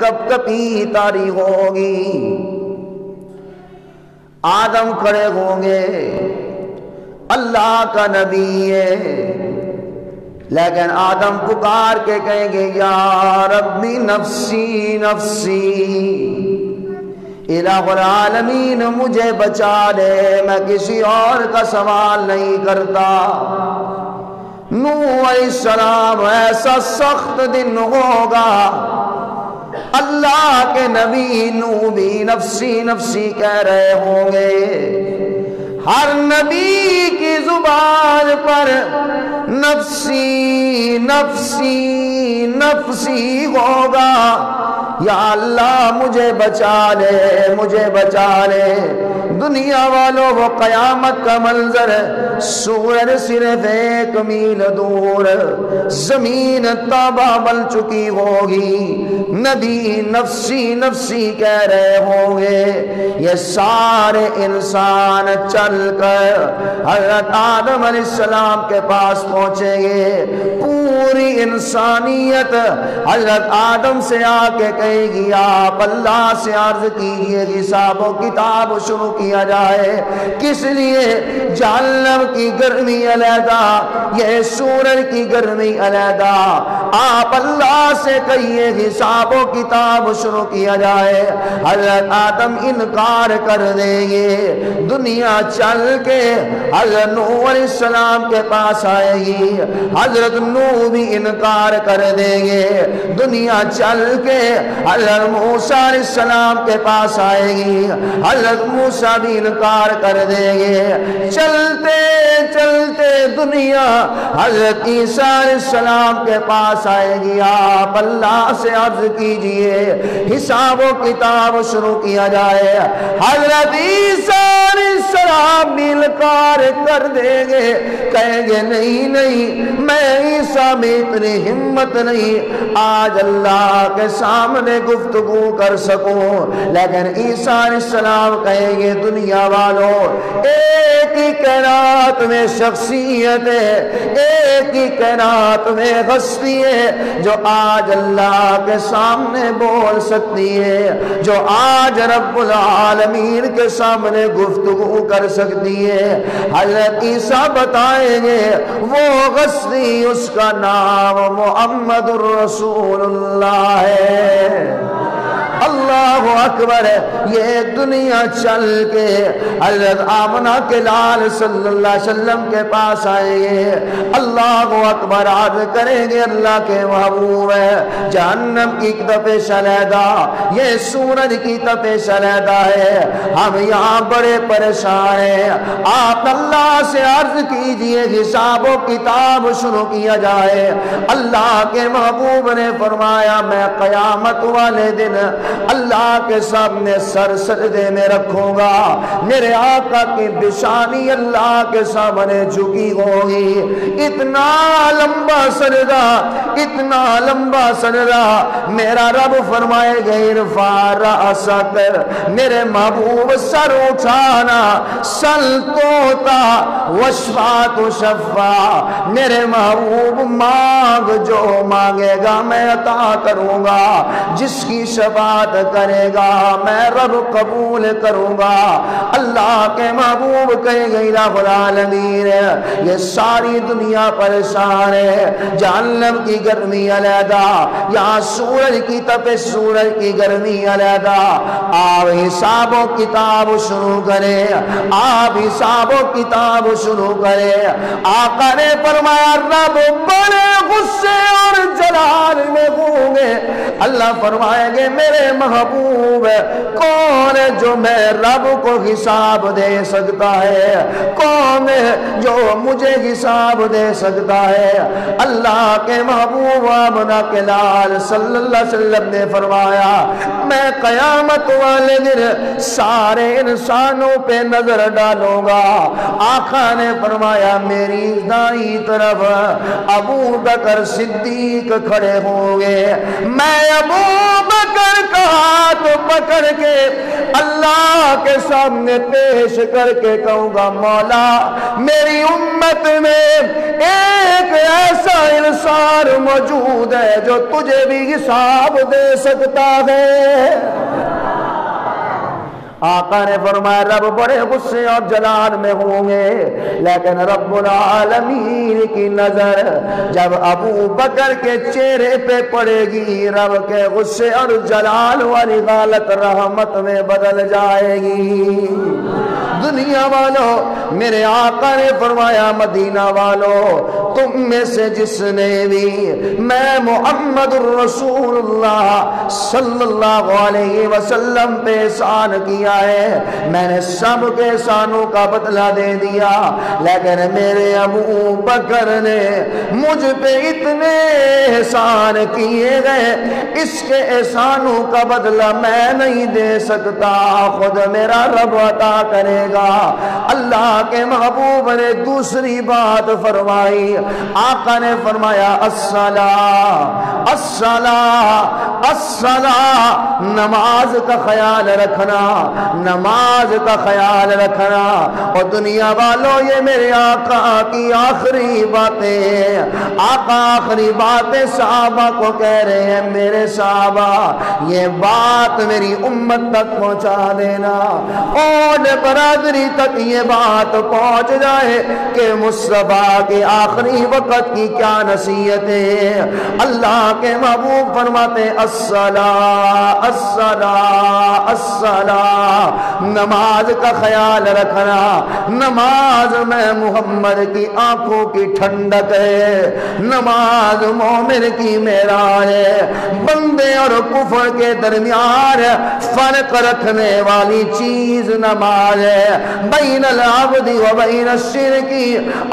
کب کبھی تاری ہوگی. آدم کھڑے ہوں گے، اللہ کا نبی ہے، لیکن آدم پکار کے کہیں گے یا ربی نفسی نفسی، الہ العالمین مجھے بچا لے، میں کسی اور کا سوال نہیں کرتا. نوح علیہ السلام ایسا سخت دن ہوگا، اللہ کے نبی نوح بھی نفسی نفسی کہہ رہے ہوں گے. ہر نبی کی زبان پر نفسی نفسی نفسی ہوگا. یا اللہ مجھے بچا لے، مجھے بچا لے. دنیا والوں وہ قیامت کا منظر، سورج صرف 1 میل دور، زمین تابہ بن چکی ہوگی، نبی نفسی نفسی کہہ رہے ہوں گے. یہ سارے انسان چل کر حضرت آدم علیہ السلام کے پاس پہنچیں گے. پوری انسانیت حضرت آدم سے آ کے کہے گی آپ اللہ سے عرض کیجئے حساب و کتاب شروع کیا جائے. کس لیے؟ جہنم کی گرمی علیحدہ، یہ سورج کی گرمی علیحدہ. آپ اللہ سے کہیے حساب و کتاب شروع کیا جائے. حضرت آدم انکار کر دیں گے. دنیا چل کے حضرت نوح علیہ السلام کے پاس آئے گی، حضرت نوح بھی انکار کر دیں گے. دنیا چل کے حضرت موسیٰ علیہ السلام کے پاس آئے گی، حضرت موسیٰ بھی انکار کر دیں گے. چلتے چلتے دنیا حضرت عیسیٰ علیہ السلام کے پاس آئے گی. آپ اللہ سے عرض کیجئے حساب و کتاب شروع کیا جائے. حضرت عیسیٰ علیہ السلام بھی انکار کر دیں گے، کہیں گے نہیں نہیں، میں عیسیٰ میں اتنی ہمت نہیں آج اللہ کے سامنے گفتگو کر سکوں. لیکن عیسیٰ علیہ السلام کہیں گے دنیا والوں ایک ہی کائنات میں شخصیت ہے، ایک ہی کائنات میں ہستی ہے جو آج اللہ کے سامنے بول سکتی ہے، جو آج رب العالمین کے سامنے گفتگو کر سکتی ہے. حضرت عیسیٰ بتائیں گے وہ ہستی، اس کا نام محمد الرسول اللہ ہے. اللہ اکبر. یہ دنیا چل کے حضرت آمنہ کے لال صلی اللہ علیہ وسلم کے پاس آئے گے. اللہ اکبر عرض کریں گے اللہ کے محبوب ہے، جہنم کی تپش علیحدہ، یہ سورج کی تپش علیحدہ ہے، ہم یہاں بڑے پریشان ہیں. آپ اللہ سے عرض کیجئے حساب و کتاب شروع کیا جائے. اللہ کے محبوب نے فرمایا میں قیامت والے دن اللہ کے سامنے سر سجدے میں رکھوں گا، میرے آقا کی پیشانی اللہ کے سامنے جھکی ہوگی. اتنا لمبا سجدہ، اتنا لمبا سجدہ. میرا رب فرمائے گا ارفع رأسک، میرے محبوب سر اٹھانا، سل توتا واشفع تشفع. میرے محبوب مانگ، جو مانگے گا میں عطا کروں گا، جس کی شفاعت کرے گا میں رب قبول کروں گا. اللہ کے محبوب کہے گا الہ العالمین یہ ساری دنیا پریشان ہے. جہنم کی گرمی علیحدہ، یہاں سورج کی تپش، سورج کی گرمی علیحدہ. آپ حساب و کتاب شروع کریں، آپ حساب و کتاب شروع کریں. آقا نے فرمایا رب بڑے غصے اور جلال میں ہوں گے. اللہ فرمائیں گے میرے محبوب کون ہے جو میں رب کو حساب دے سکتا ہے، کون ہے جو مجھے حساب دے سکتا ہے. اللہ کے محبوب آمنہ کے لال صلی اللہ علیہ وسلم نے فرمایا میں قیامت والے دن سارے انسانوں پہ نظر ڈالوں گا. آقا نے فرمایا میری دائیں طرف ابو بکر صدیق کھڑے ہوں گے. میں ابو بکر کا ہاتھ پکڑ کے اللہ کے سامنے پیش کر کے کہوں گا مولا میری امت میں ایک ایسا انسان موجود ہے جو تجھے بھی حساب دے سکتا ہے۔ آقا نے فرمایا رب بڑے غصے اور جلال میں ہوں گے، لیکن رب العالمین کی نظر جب ابو بکر کے چہرے پہ پڑے گی رب کے غصے اور جلال والی غالت رحمت میں بدل جائے گی۔ دنیا والوں میرے آقا نے فرمایا مدینہ والوں تم میں سے جس نے بھی میں محمد الرسول اللہ صلی اللہ علیہ وسلم پہ احسان کیا ہے میں نے سب کے احسانوں کا بدلہ دے دیا، لیکن میرے ابو بکر نے مجھ پہ اتنے احسان کیے گئے اس کے احسانوں کا بدلہ میں نہیں دے سکتا، خود میرا رب عطا کرے گا۔ اللہ کے محبوب نے دوسری بات فرمائی، آقا نے فرمایا الصلاۃ الصلاۃ الصلاۃ، نماز کا خیال رکھنا، نماز کا خیال رکھنا۔ اور دنیا والوں یہ میرے آقا کی آخری باتیں، آقا آخری باتیں صحابہ کو کہہ رہے ہیں میرے صحابہ یہ بات میری امت تک پہنچا دینا، اور برادری تک یہ بات پہنچ جائے کہ مصطفیٰ کے آخری وقت کی کیا نصیحت ہے۔ اللہ کے محبوب فرماتے الصلاۃ الصلاۃ الصلاۃ، نماز کا خیال رکھنا، نماز میں محمد کی آنکھوں کی ٹھنڈک ہے، نماز مومن کی معراج ہے، بندے اور کفر کے درمیان فرق رکھنے والی چیز نماز ہے، بین العبد و بین الشرک،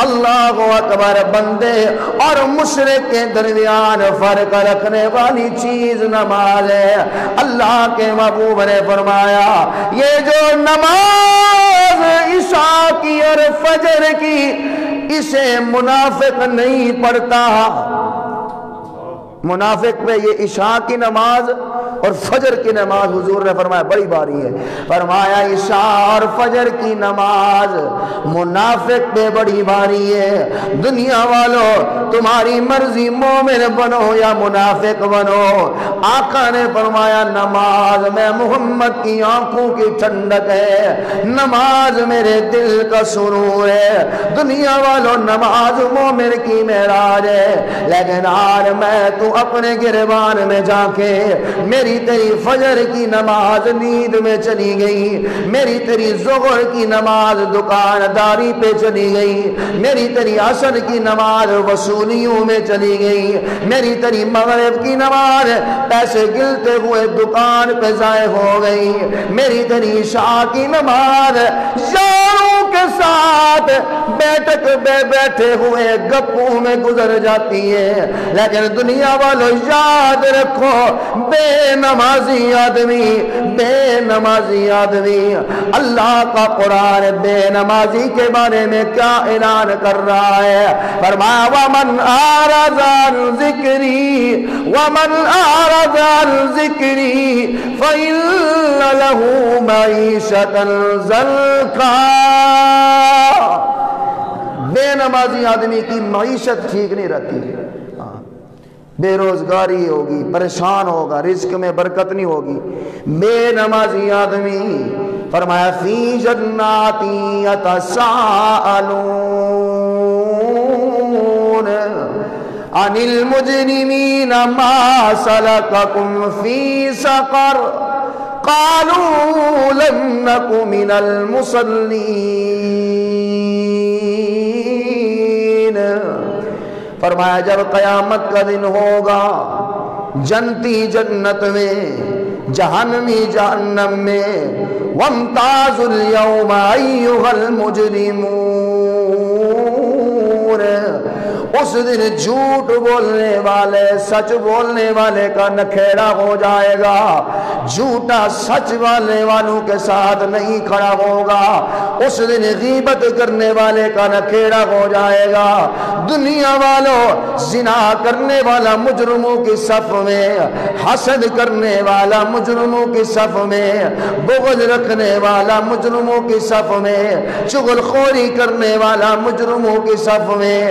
اللہ اکبر، بندے اور مشرک کے درمیان فرق رکھنے والی چیز نماز ہے۔ اللہ کے محبوب نے فرمایا یہ جو نماز عشاء کی اور فجر کی اسے منافق نہیں پڑھتا، منافق پہ یہ عشاء کی نماز اور فجر کی نماز حضور نے فرمایا بڑی باری ہے، فرمایا عشاء اور فجر کی نماز منافق پہ بڑی باری ہے۔ دنیا والوں تمہاری مرضی مومن بنو یا منافق بنو، آقا نے فرمایا نماز میں محمد کی آنکھوں کی ٹھنڈک ہے، نماز میرے دل کا سرور ہے۔ دنیا والوں نماز مومن کی معراج ہے، لیکن آج میں تو اپنے گریبان میں جا کے میری تیری فجر کی نماز نیند میں چلی گئی، میری تیری ظہر کی نماز دکانداری پہ چلی گئی، میری تیری عصر کی نماز وصولیوں میں چلی گئی، میری تیری مغرب کی نماز پیسے گلتے ہوئے دکان پہ ضائع ہو گئی، میری تیری عشاء کی نماز یاروں کے ساتھ بیٹھک بے بیٹھے ہوئے گپوں میں گزر جاتی ہے۔ لیکن دنیا والوں یاد رکھو بے نمازی آدمی، بے نمازی آدمی، اللہ کا قرآن بے نمازی کے بارے میں کیا اعلان کر رہا ہے؟ فرمایا وَمَنْ أَعْرَضَ عَنْ ذِكْرِي وَمَنْ أَعْرَضَ عَنْ ذِكْرِي فَإِنَّ لَهُ مَعِيشَةً ضَنكًا۔ بے نمازی آدمی کی معیشت ٹھیک نہیں رہتی، بے روزگاری ہوگی، پریشان ہوگا، رزق میں برکت نہیں ہوگی۔ بے نمازی آدمی فرمایا فی جنات یتساءلون عن المجرمین ما سلککم فی سقر قالوا لم نک من المصلین۔ فرمایا جب قیامت کا دن ہوگا جنتی جنت میں، جہنمی جہنم میں، وامتازوا اليوم ایھا المجرمون، اس دن جھوٹ بولنے والے سچ بولنے والے کا نکھیڑا ہو جائے گا، جھوٹا سچ والے والوں کے ساتھ نہیں کھڑا ہوگا، اس دن غیبت کرنے والے کا نکھیڑا ہو جائے گا۔ دنیا والوں زنا کرنے والا مجرموں کی صف میں، حسد کرنے والا مجرموں کی صف میں، بغض رکھنے والا مجرموں کی صف میں، چغل خوری کرنے والا مجرموں کی صف میں،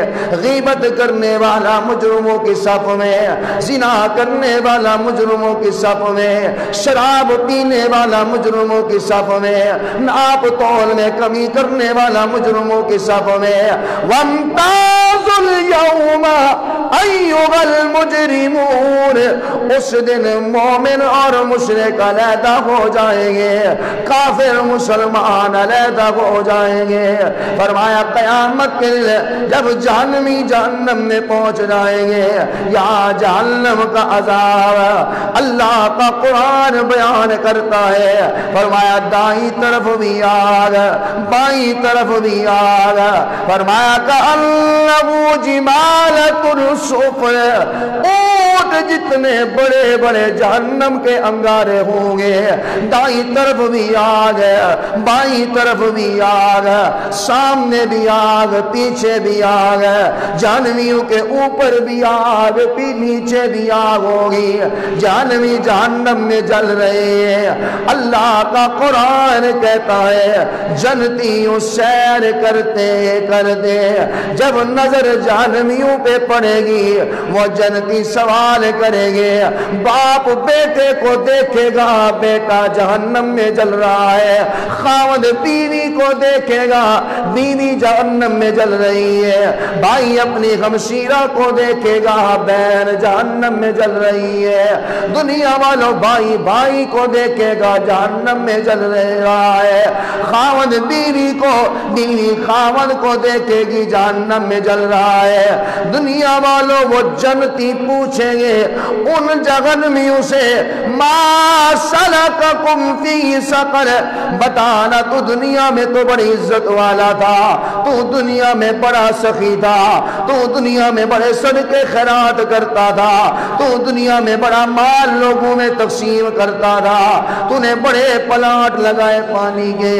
غیبت کرنے والا مجرموں کی صف میں، زنا کرنے والا مجرموں کی صف میں، شراب پینے والا مجرموں کی صف میں، ناپ تول میں کمی کرنے والا مجرموں کی صف میں۔ وَامْتَازُوا الْيَوْمَ أَيُّهَا الْمُجْرِمُونَ، اس دن مومن اور مشرک علیحدہ ہو جائیں گے، کافر مسلمان علیحدہ ہو جائیں گے۔ فرمایا قیامت کے دن جب جہنمی جہنم میں پہنچ جائیں گے، یہاں جہنم کا عذاب اللہ کا قرآن بیان کرتا ہے۔ فرمایا دائیں طرف بھی آگ، بائیں طرف بھی آگ۔ فرمایا کأنہ جمالۃ الصفر، اونٹ جتنے بڑے بڑے جہنم کے انگارے ہوں گے، دائیں طرف بھی آگ ہے، بائیں طرف بھی آگ ہے، سامنے بھی آگ، پیچھے بھی آگ ہے، جہنمیوں کے اوپر بھی آگ، نیچے بھی آگ ہوگی، جہنمی جہنم میں جل رہے ہیں۔ اللہ کا قرآن کہتا ہے جنتیوں سیر کرتے کرتے جب نظر جہنمیوں پہ پڑے گی، وہ جنتی سوال کریں گے، باپ بیٹے کو دیکھے گا بیٹا جہنم میں جل رہا ہے، خاوند بیوی کو دیکھے گا بیوی جہنم میں جل رہی ہے، بھائی اپنی ہمشیرہ کو دیکھے گا بہن جہنم میں جل رہی ہے، دنیا والوں بھائی بھائی کو دیکھے گا جہنم میں جل رہا ہے، خاوند بیوی کو، بیوی خاوند کو دیکھے گی جہنم میں جل رہا ہے۔ دنیا والوں وہ جنتی پوچھیں گے ان جہنمیوں سے ما سلککم فی سقر، بتانا تو دنیا میں تو بڑی عزت والا تھا، تو دنیا میں بڑا سخی تھا، تو دنیا میں بڑے صدقے خیرات کرتا تھا، تو دنیا میں بڑا مال لوگوں میں تقسیم کرتا تھا، تو نے بڑے پلاٹ لگائے پانی کے،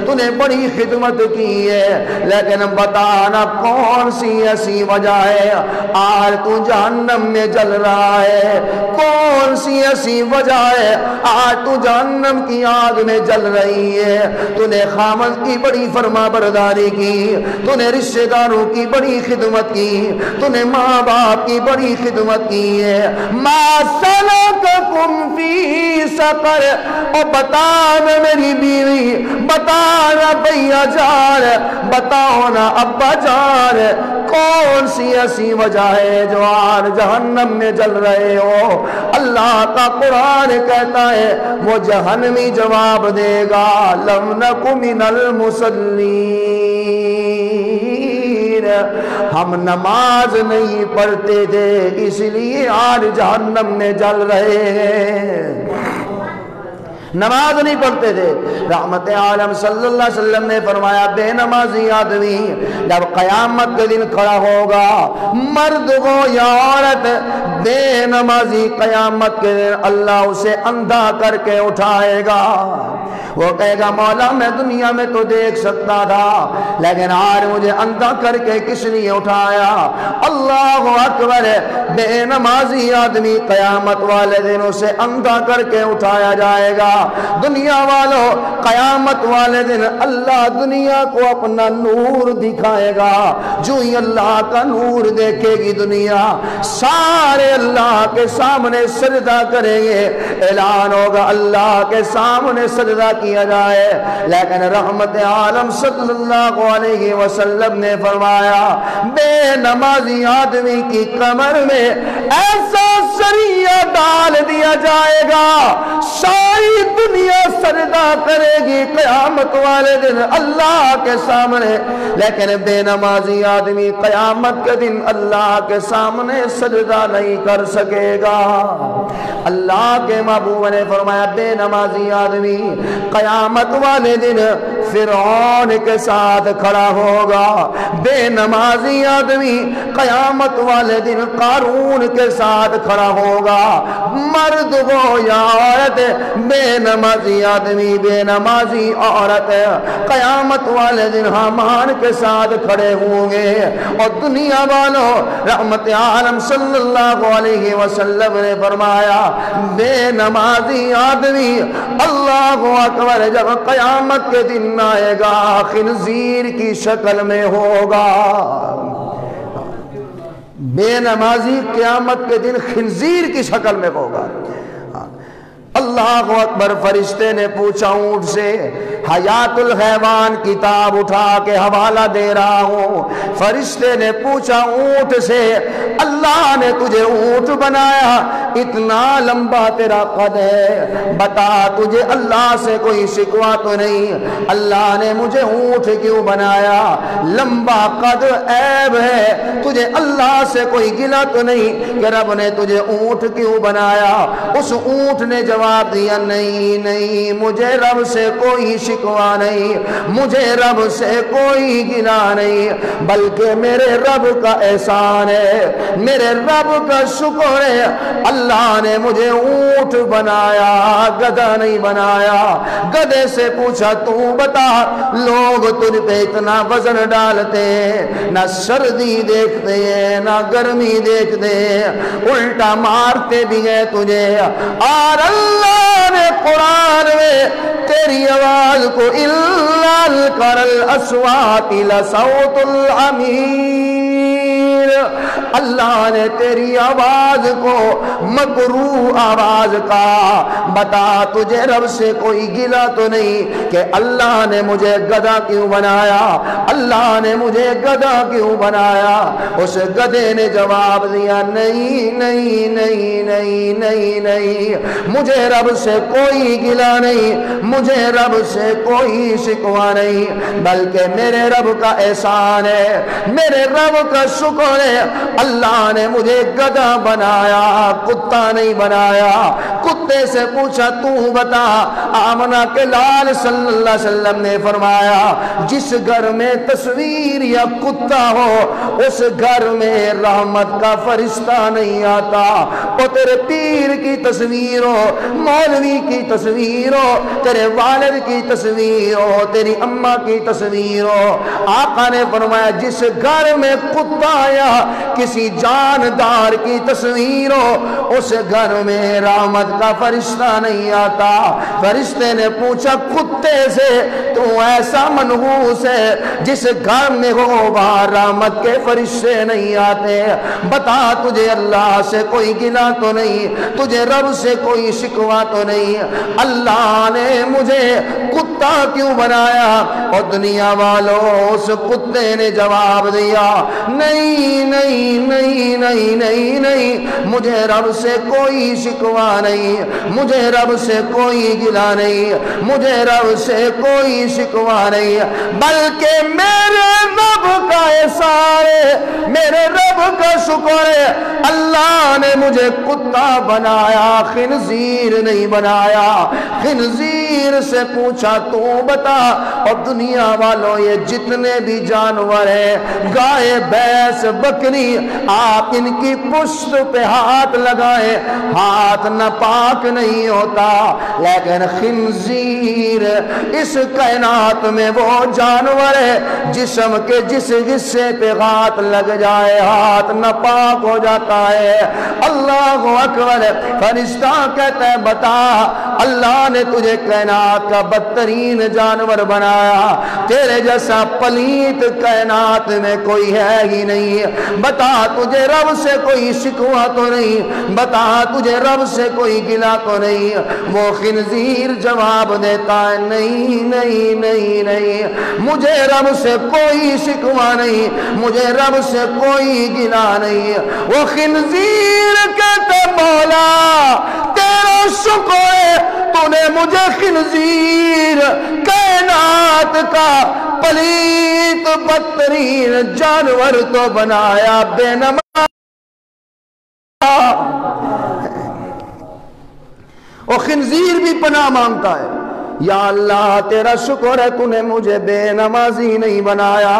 تو نے بڑی خدمت کی ہے، لیکن بتانا کون سی ایسی وجہ ہے آج تو جہنم میں جل رہا ہے، کون سی ایسی وجہ ہے آج تو جہنم کی آگ میں جل رہی ہے؟ تو نے خامد کی بڑی فرما برداری کی، تو نے رشتہ داروں کی بڑی خدمت کی، تو نے ماں باپ کی بڑی خدمت کی ہے۔ ما سلککم فی سقر، اور بتانا میری بیوی، بتانا بھیا جان، بتاؤ نا ابا جان، کون سی ایسی وجہ ہے جو آج جہنم میں جل رہے ہو؟ اللہ کا قرآن کہتا ہے وہ جہنمی جواب دے گا لم نک من المصلین، ہم نماز نہیں پڑھتے تھے اس لیے آج جہنم میں جل رہے ہیں، نماز نہیں پڑھتے تھے۔ رحمت عالم صلی اللہ علیہ وسلم نے فرمایا بے نمازی آدمی جب قیامت کے دن کھڑا ہوگا، مرد ہو یا عورت، بے نمازی قیامت کے دن اللہ اسے اندھا کر کے اٹھائے گا۔ وہ کہے گا مولا میں دنیا میں تو دیکھ سکتا تھا لیکن آج مجھے اندھا کر کے کس نے اٹھایا؟ اللہ اکبر، بے نمازی آدمی قیامت والے دن اسے اندھا کر کے اٹھایا جائے گا۔ دنیا والوں قیامت والے دن اللہ دنیا کو اپنا نور دکھائے گا، جو ہی اللہ کا نور دیکھے گی دنیا سارے اللہ کے سامنے سجدہ کریں گے، اعلان ہوگا اللہ کے سامنے سجدہ کیا جائے، لیکن رحمت عالم صلی اللہ علیہ وسلم نے فرمایا بے نمازی آدمی کی کمر میں ایسا سریہ ڈال دیا جائے گا ساری دنیا سجدہ کرے گی قیامت والے دن اللہ کے سامنے، لیکن بے نمازی آدمی قیامت کے دن اللہ کے سامنے سجدہ نہیں کر سکے گا۔ اللہ کے محبوب نے فرمایا بے نمازی آدمی قیامت والے دن فرعون کے ساتھ کھڑا ہوگا، بے نمازی آدمی قیامت والے دن قارون کے ساتھ کھڑا ہوگا، مرد ہو یا عورت، بے نمازی آدمی بے نمازی عورت قیامت والے دن حامان کے ساتھ کھڑے ہوں گے۔ اور دنیا والوں، رحمت عالم صلی اللہ علیہ وسلم نے فرمایا بے نمازی آدمی اللہ اکبر جب قیامت کے دن آئے گا خنزیر کی شکل میں ہوگا۔ بے نمازی قیامت کے دن خنزیر کی شکل میں ہوگا۔ اللہ اکبر۔ فرشتے نے پوچھا اونٹ سے، حیات الحیوان کتاب اٹھا کے حوالہ دے رہا ہوں، فرشتے نے پوچھا اونٹ سے، اللہ نے تجھے اونٹ بنایا، اتنا لمبا تیرا قد ہے، بتا تجھے اللہ سے کوئی شکوہ تو نہیں؟ اللہ نے مجھے اونٹ کیوں بنایا؟ لمبا قد عیب ہے، تجھے اللہ سے کوئی گلہ تو نہیں کہ رب نے تجھے اونٹ کیوں بنایا؟ اس اونٹ نے جواب دیا نہیں نہیں، مجھے رب سے کوئی شکوہ نہیں، مجھے رب سے کوئی گلہ نہیں، بلکہ میرے رب کا احسان ہے، میرے رب کا شکر ہے، اللہ نے مجھے اونٹ بنایا، گدھا نہیں بنایا۔ گدھے سے پوچھا تو بتا، لوگ تجھ پہ اتنا وزن ڈالتے ہیں، نہ سردی دیکھتے ہیں نہ گرمی دیکھتے ہیں، الٹا مارتے بھی ہیں تجھے، اور اللہ نے قرآن میں تیری آواز کو اِلَّا الْأَصْوَاتِ لَصَوْتُ الْحَمِيرِ، اللہ نے تیری آواز کو مکروہ آواز کا، بتا تجھے رب سے کوئی گلہ تو نہیں کہ اللہ نے مجھے گدھا کیوں بنایا؟ اللہ نے مجھے گدھا کیوں بنایا؟ اس گدھے نے جواب دیا نہیں نہیں نہیں نہیں نہیں نہیں، مجھے رب سے کوئی گلہ نہیں، مجھے رب سے کوئی شکوہ نہیں، بلکہ میرے رب کا احسان ہے، میرے رب کا شکر ہے، اللہ نے مجھے گدھا بنایا، کتا نہیں بنایا۔ کتے سے پوچھا تو بتا، آمنہ کے لال صلی اللہ علیہ وسلم نے فرمایا جس گھر میں تصویر یا کتا ہو اس گھر میں رحمت کا فرشتہ نہیں آتا۔ وہ تیرے پیر کی تصویر ہو، مولوی کی تصویر ہو، تیرے والد کی تصویر ہو، تیری اماں کی تصویر ہو، آقا نے فرمایا جس گھر میں کتا یا کسی جاندار کی تصویر ہو اس گھر میں رحمت کا فرشتہ نہیں آتا۔ فرشتے نے پوچھا کتے سے تو ایسا منحوس ہے جس گھر میں ہو وہاں رحمت کے فرشتے نہیں آتے، بتا تجھے اللہ سے کوئی گلہ تو نہیں، تجھے رب سے کوئی شکوہ تو نہیں؟ اللہ نے مجھے کتا کیوں بنایا؟ اور دنیا والوں اس کتے نے جواب دیا نہیں نہیں نہیں نہیں نہیں نہیں، مجھے رب سے کوئی شکوہ نہیں، مجھے رب سے کوئی گلہ نہیں، مجھے رب سے کوئی شکوہ نہیں، بلکہ میرے رب کا احسان ہے، میرے رب کا شکر ہے، اللہ نے مجھے کتا بنایا، خنزیر نہیں بنایا۔ خنزیر سے پوچھا تو بتا، اور دنیا والوں یہ جتنے بھی جانور ہیں، گائے بھینس بکری، آپ ان کی پشت پہ ہاتھ لگائیں ہاتھ ناپاک نہیں ہوتا، لیکن خنزیر اس کائنات میں وہ جانور ہے جسم کے جس حصے پہ ہاتھ لگ جائے ہاتھ ناپاک ہو جاتا ہے۔ اللہ اکبر۔ فرشتہ کہتا ہے بتا، اللہ نے تجھے کائنات کا بدترین جانور بنایا، تیرے جیسا پلیت کائنات میں کوئی ہے ہی نہیں، بتا تجھے رب سے کوئی شکوہ تو نہیں، بتا تجھے رب سے کوئی گلہ تو نہیں؟ وہ خنزیر جواب دیتا ہے نہیں نہیں نہیں نہیں، مجھے رب سے کوئی شکوہ نہیں، مجھے رب سے کوئی گلہ نہیں۔ وہ خنزیر کہتے مولا تیرا شکر ہے تو نے مجھے خنزیر کائنات کا پلیت بدترین جانور تو بنایا، بے نماز وہ خنزیر بھی پناہ مانگتا ہے۔ یا اللہ تیرا شکر ہے تو نے مجھے بے نمازی نہیں بنایا۔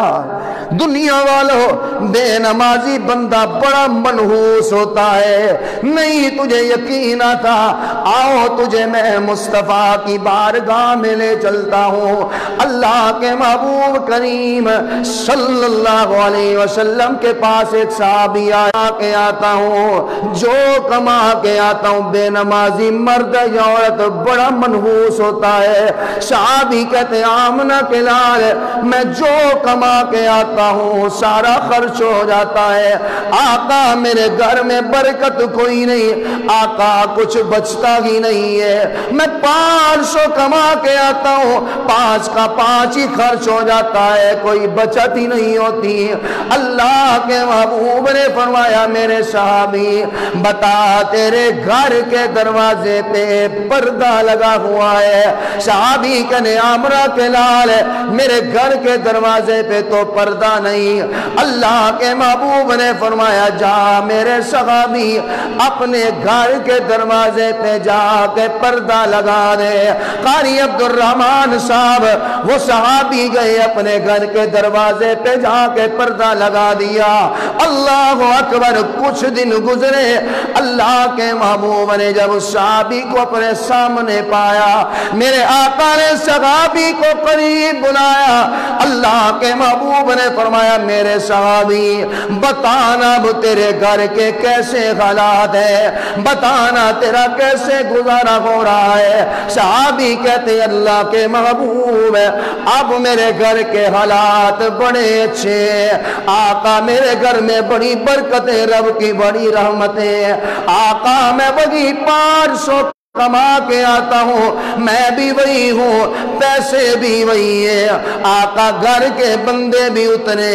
دنیا والوں بے نمازی بندہ بڑا منحوس ہوتا ہے، نہیں تجھے یقین آتا، آؤ تجھے میں مصطفیٰ کی بارگاہ میں لے چلتا ہوں۔ اللہ کے محبوب کریم صلی اللہ علیہ وسلم کے پاس ایک صحابی آیا کہ آتا ہوں، جو کما کے آتا ہوں، بے نمازی مرد یا عورت بڑا منحوس ہوتا ہے۔ صحابی کہتے ہیں آمنہ کے لال میں جو کما کے آتا ہوں سارا خرچ ہو جاتا ہے، آقا میرے گھر میں برکت کوئی نہیں، آقا کچھ بچتا ہی نہیں ہے، میں 500 کما کے آتا ہوں 5 کا 5 ہی خرچ ہو جاتا ہے، کوئی بچت ہی نہیں ہوتی۔ اللہ کے محبوب نے فرمایا میرے صحابی بتا تیرے گھر کے دروازے پہ پردہ لگا ہوا ہے؟ صحابی کہنے عمرہ کے لال میرے گھر کے دروازے پہ تو پردہ نہیں۔ اللہ کے محبوب نے فرمایا جا میرے صحابی اپنے گھر کے دروازے پہ جا کے پردہ لگا دے۔ قاری عبد الرحمن صاحب وہ صحابی گئے اپنے گھر کے دروازے پہ جا کے پردہ لگا دیا۔ اللہ اکبر، کچھ دن گزرے، اللہ کے محبوب نے جب اس صحابی کو اپنے سامنے پایا، میرے آقا نے صحابی کو قریب بلایا، اللہ کے محبوب نے فرمایا میرے صحابی بتانا اب تیرے گھر کے کیسے حالات ہے، بتانا تیرا کیسے گزارا ہو رہا ہے۔ صحابی کہتے اللہ کے محبوب اب میرے گھر کے حالات بڑے اچھے، آقا میرے گھر میں بڑی برکتیں، رب کی بڑی رحمتیں، آقا میں وہی 500 کما کے آتا ہوں، میں بھی وہی ہوں، پیسے بھی وہی ہیں، آقا گھر کے بندے بھی اتنے،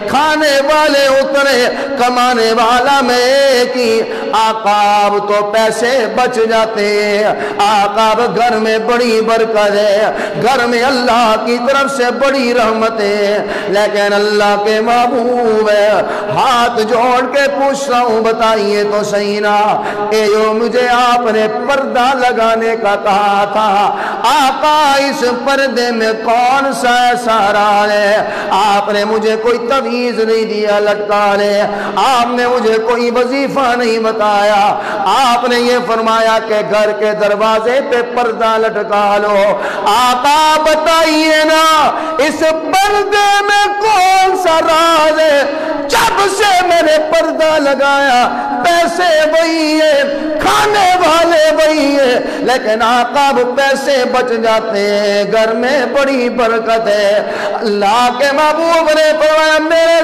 کھانے والے اتنے، کمانے والا میں ایک ہی، آقا اب تو پیسے بچ جاتے ہیں، آقا اب گھر میں بڑی برکت ہے، گھر میں اللہ کی طرف سے بڑی رحمتیں، لیکن اللہ کے محبوب ہے ہاتھ جوڑ کے پوچھ رہا ہوں بتائیے تو صحیح نا، اے جو مجھے آپ نے پردہ لگانے کا کہا تھا، آقا اس پردے میں کون سا ایسا راز ہے؟ آپ نے مجھے کوئی تعویذ نہیں دیا لٹکانے، آپ نے مجھے کوئی وظیفہ نہیں بتایا، آپ نے یہ فرمایا کہ گھر کے دروازے پہ پردہ لٹکا لو۔ آقا بتائیے نا اس پردے میں کون سا راز ہے؟ جب سے میں نے پردہ لگایا پیسے وہی ہے، کھانے والے وہی ہے، لیکن آقا اب پیسے بچ جاتے ہیں، گھر میں بڑی برکت ہے۔ اللہ کے محبوب نے فرمایا میرے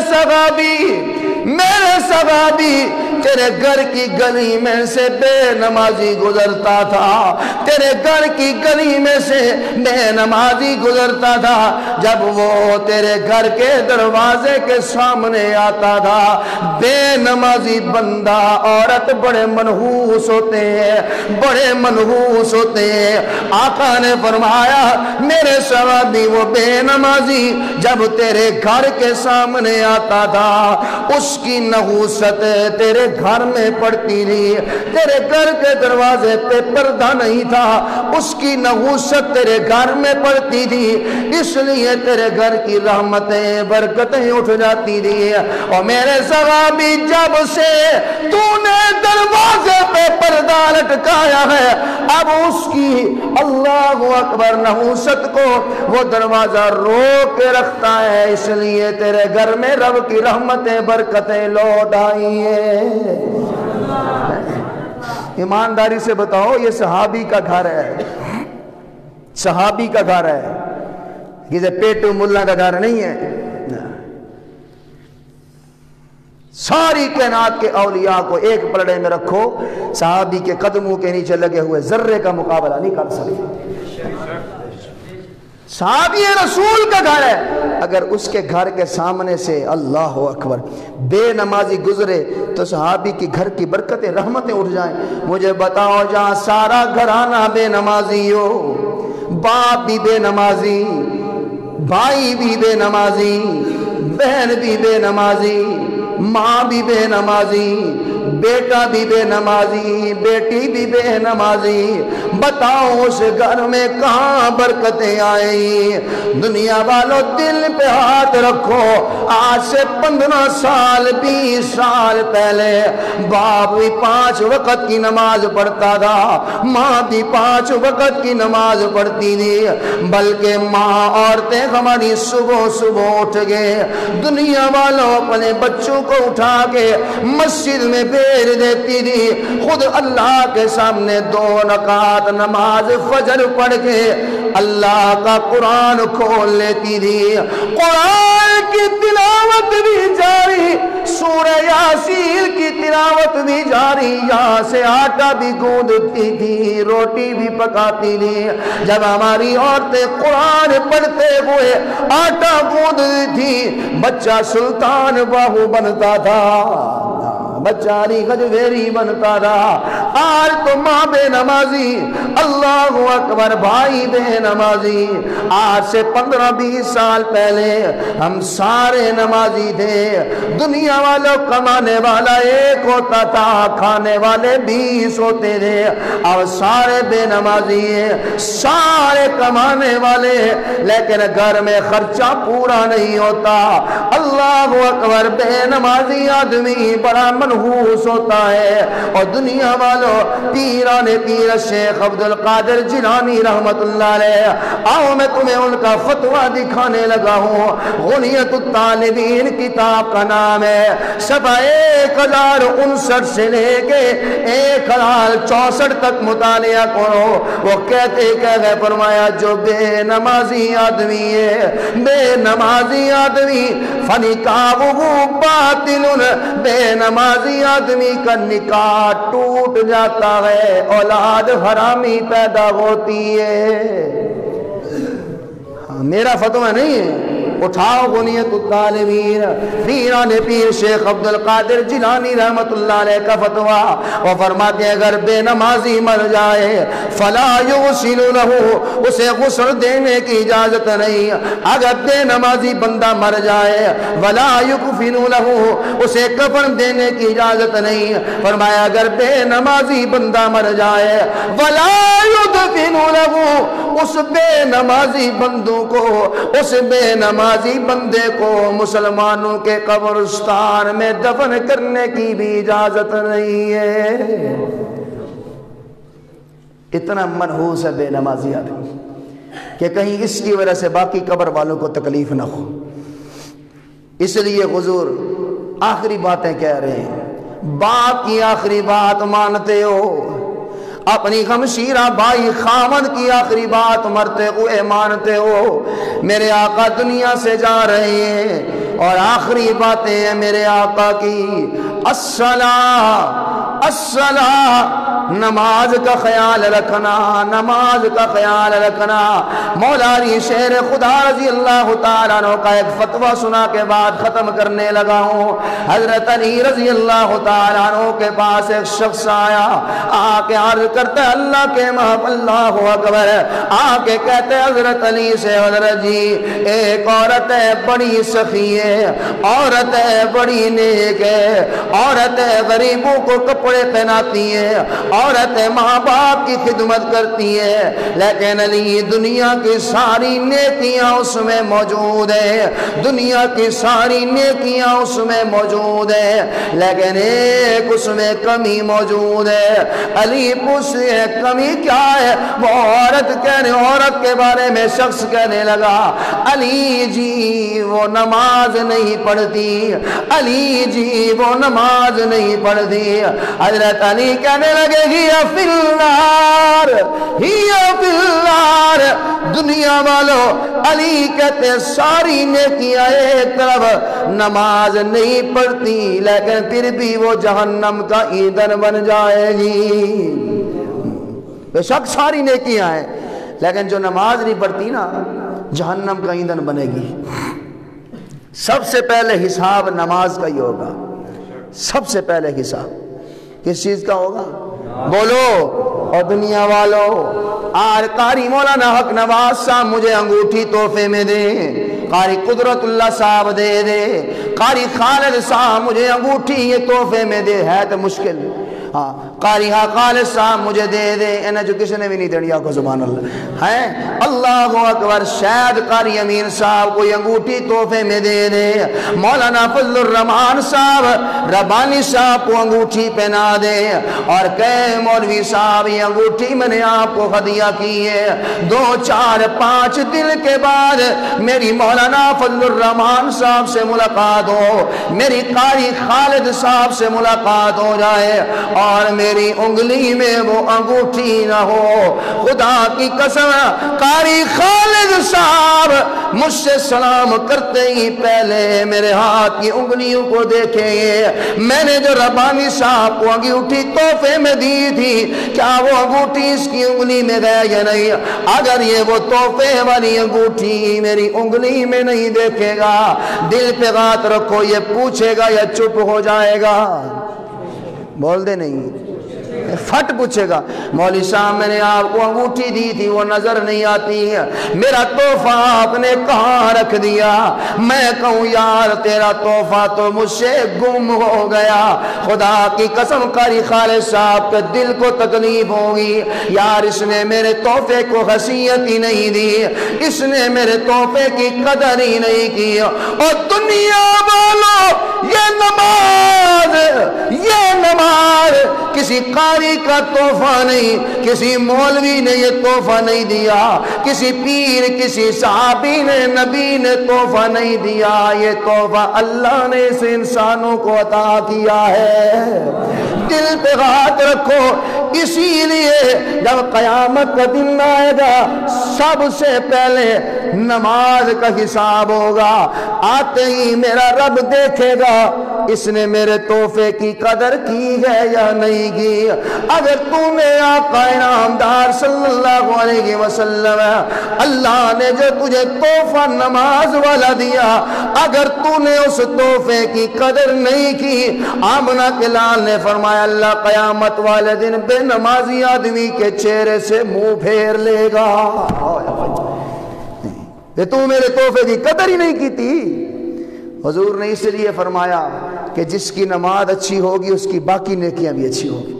صحابی تیرے گھر کی گلی میں سے بے نمازی گزرتا تھا، تیرے گھر کی گلی میں سے بے نمازی گزرتا تھا، جب وہ تیرے گھر کے دروازے کے سامنے آتا تھا، بے نمازی بندہ عورت بڑے منحوس ہوتے ہیں، بڑے منحوس ہوتے ہیں۔ آقا نے فرمایا میرے صحابی وہ بے نمازی جب تیرے گھر کے سامنے آتا تھا اس کی نحوست تیرے گھر میں پڑتی تھی، تیرے گھر کے دروازے پہ پردہ نہیں تھا، اس کی نحوست تیرے گھر میں پڑتی تھی، اس لیے تیرے گھر کی رحمتیں برکتیں اٹھ جاتی تھی۔ اور میرے صحابی جب سے تو نے دروازے پہ پردہ لٹکایا ہے اب اس کی اللہ اکبر نحوست کو وہ دروازہ روک کے رکھتا ہے، اس لیے تیرے گھر میں رب کی رحمتیں برکتیں لوٹ آئی ہیں۔ ایمانداری سے بتاؤ یہ صحابی کا گھر ہے، صحابی کا گھر ہے، یہ پیٹو ملا کا گھر نہیں ہے۔ ساری کائنات کے اولیاء کو ایک پلڑے میں رکھو، صحابی کے قدموں کے نیچے لگے ہوئے ذرے کا مقابلہ نہیں کر سکتے۔ صحابی رسول کا گھر ہے، اگر اس کے گھر کے سامنے سے اللہ اکبر بے نمازی گزرے تو صحابی کی گھر کی برکتیں رحمتیں اٹھ جائیں۔ مجھے بتاؤ جہاں سارا گھرانہ بے نمازی ہو، باپ بھی بے نمازی، بھائی بھی بے نمازی، بہن بھی بے نمازی، ماں بھی بے نمازی، بیٹا بھی بے نمازی، بیٹی بھی بے نمازی، بتاؤ اس گھر میں کہاں برکتیں آئیں؟ دنیا والوں دل پہ ہاتھ رکھو، آج سے 15 سال 20 سال پہلے باپ بھی 5 وقت کی نماز پڑھتا تھا، ماں بھی 5 وقت کی نماز پڑھتی تھی، بلکہ ماں عورتیں ہماری صبح صبح اٹھ گئے، دنیا والوں اپنے بچوں کو اٹھا کے مسجد میں بھیج دیتی تھی، خود اللہ کے سامنے 2 رکعت نماز فجر پڑھ کے اللہ کا قرآن کھول لیتی تھی، قرآن کی تلاوت بھی جاری، سورہ یاسین کی تلاوت بھی جاری، یہاں سے آٹا بھی گوندتی تھی، روٹی بھی پکاتی تھی۔ جب ہماری عورتیں قرآن پڑھتے ہوئے آٹا گوندتی تھی، بچہ سلطان باہو بنتا تھا، بچہ علی گجویری بنتا تھا۔ آج تو ماں بے نمازی، اللہ اکبر، بھائی بے نمازی۔ آج سے 15-20 سال پہلے ہم سارے نمازی تھے، دنیا والوں کمانے والا ایک ہوتا تھا، کھانے والے 20 ہوتے تھے، اب سارے بے نمازی ہیں، سارے کمانے والے، لیکن گھر میں خرچہ پورا نہیں ہوتا۔ اللہ اکبر، بے نمازی آدمی بڑا منحوس ہوتا ہے۔ اور دنیا والوں پیران پیر شیخ عبد القادر جیلانی رحمت اللہ علیہ، آؤ میں تمہیں ان کا فتویٰ دکھانے لگا ہوں۔ غنیت الطالبین کتاب کا نام ہے، صفحہ 1059 سے لے کے 1064 تک مطالعہ کرو۔ وہ کہتے کہ فرمایا جو بے نمازی آدمی ہے، بے نمازی آدمی فنکاحہ باطل، بے نمازی آدمی کا نکاح ٹوٹ جاتا ہے، اولاد حرامی پیدا ہوتی ہے۔ میرا فتویٰ نہیں ہے، اٹھاؤ غنیت الطالبین پیران پیر شیخ عبد القادر جیلانی رحمت اللہ علیہ کا فتویٰ۔ وہ فرماتے ہیں اگر بے نمازی مر جائے فلا یغسل لہ، اسے غسل دینے کی اجازت نہیں۔ اگر بے نمازی بندہ مر جائے ولا یکفن لہ، اسے کفن دینے کی اجازت نہیں۔ فرمایا اگر بے نمازی بندہ مر جائے ولا یدفن لہ، اس بے نمازی بندوں کو، اس بے نمازی بندے کو مسلمانوں کے قبرستان میں دفن کرنے کی بھی اجازت نہیں ہے۔ اتنا منحوس ہے بے نمازی آدمی کہ کہیں اس کی وجہ سے باقی قبر والوں کو تکلیف نہ ہو۔ اس لیے حضور آخری باتیں کہہ رہے ہیں، باپ کی آخری بات مانتے ہو، اپنی ہمشیرہ بھائی خامد کی آخری بات مرتے ہوئے مانتے ہو۔ میرے آقا دنیا سے جا رہے ہیں اور آخری باتیں ہیں میرے آقا کی، الصلاۃ، الصلاۃ، نماز کا خیال رکھنا، نماز کا خیال رکھنا۔ مولا علی شیر خدا رضی اللہ تعالیٰ عنہ کا ایک فتویٰ سنا کے بعد ختم کرنے لگا ہوں۔ حضرت علی رضی اللہ تعالیٰ عنہ کے پاس ایک شخص آیا، آ کے عرض کرتے اللہ کے محب، اللہ اکبر، آ کے کہتے حضرت علی سے حضرت جی ایک عورت ہے بڑی سخی ہے، عورت ہے بڑی نیک ہے، عورت ہے غریبوں کو کپڑے پہناتی ہے، عورت ماں باپ کی خدمت کرتی ہے، لیکن علی دنیا کی ساری نیکیاں اس میں موجود ہے، دنیا کی ساری نیکیاں اس میں موجود ہے، لیکن ایک اس میں کمی موجود ہے۔ علی پوچھتے ہیں کمی کیا ہے؟ وہ عورت کے بارے میں شخص کہنے لگا علی جی وہ نماز نہیں پڑھتی، علی جی وہ نماز نہیں پڑھتی۔ حضرت علی کہنے لگے ہی فی النار، ہی فی النار۔ دنیا والوں علی کہتے ساری نیکیاں ایک طرف، نماز نہیں پڑھتی لیکن پھر بھی وہ جہنم کا ایندھن بن جائے گی۔ بے شک ساری نیکیاں ہیں لیکن جو نماز نہیں پڑھتی نا جہنم کا ایندھن بنے گی۔ سب سے پہلے حساب نماز کا ہی ہوگا، سب سے پہلے حساب کس چیز کا ہوگا؟ بولو۔ اور دنیا والوں آج قاری مولانا حق نواز صاحب مجھے انگوٹھی تحفے میں دیں، قاری قدرت اللہ صاحب دے دے، قاری خالد صاحب مجھے انگوٹھی یہ تحفے میں دے، ہے تو مشکل، ہاں قاری خالد صاحب مجھے دے دے، انہیں جو کسی نے بھی نہیں دینی، آقا سبحان اللہ ہے، اللہ اکبر، شاید قاری امین صاحب کوئی انگوٹھی تحفے میں دے دے، مولانا فضل الرحمان صاحب ربانی صاحب کو انگوٹھی پہنا دے اور کہے مولوی صاحب یہ انگوٹھی میں نے آپ کو ہدیہ کی ہے، 2 4 5 دن کے بعد میری مولانا فضل الرحمان صاحب سے ملاقات ہو، میری قاری خالد صاحب سے ملاقات ہو جائے اور میری انگلی میں وہ انگوٹھی نہ ہو، خدا کی قسم قاری خالد صاحب مجھ سے سلام کرتے ہی پہلے میرے ہاتھ کی انگلیوں کو دیکھیں گے، میں نے جو ربانی صاحب کو انگوٹھی تحفے میں دی تھی کیا وہ انگوٹھی اس کی انگلی میں گئے یا نہیں، اگر یہ وہ تحفے والی انگوٹھی میری انگلی میں نہیں دیکھے گا، دل پہ بات رکھو یہ پوچھے گا یا چپ ہو جائے گا، بول دے نہیں فٹ پوچھے گا، مولوی صاحب میں نے آپ کو انگوٹھی دی تھی وہ نظر نہیں آتی ہے، میرا تحفہ آپ نے کہاں رکھ دیا، میں کہوں یار تیرا تحفہ تو مجھ سے گم ہو گیا، خدا کی قسم قاری خالد صاحب کے دل کو تکلیف ہوگی، یار اس نے میرے تحفے کو حیثیت ہی نہیں دی، اس نے میرے تحفے کی قدر ہی نہیں کی، اور دنیا والو یہ نماز کسی قاری کا تحفہ نہیں، کسی مولوی نے یہ تحفہ نہیں دیا، کسی پیر کسی صحابی نے نبی نے تحفہ نہیں دیا، یہ تحفہ اللہ نے اس انسانوں کو عطا کیا ہے، دل پہ ہاتھ رکھو، اسی لیے جب قیامت کا دن آئے گا سب سے پہلے نماز کا حساب ہوگا، آتے ہی میرا رب دیکھے گا اس نے میرے تحفے کی قدر کی ہے یا نہیں کی، اگر تو نے آقا انعامدار صلی اللہ علیہ وسلم اللہ نے جو تجھے تحفہ نماز والا دیا، اگر تو نے اس تحفے کی قدر نہیں کی، آمنہ کے لال نے فرمایا اللہ قیامت والے دن بے نمازی آدمی کے چہرے سے منہ پھیر لے گا، کہ تو میرے تحفے کی قدر ہی نہیں کی تھی۔ حضور نے اس لیے فرمایا کہ جس کی نماز اچھی ہوگی اس کی باقی نیکیاں بھی اچھی ہوگی،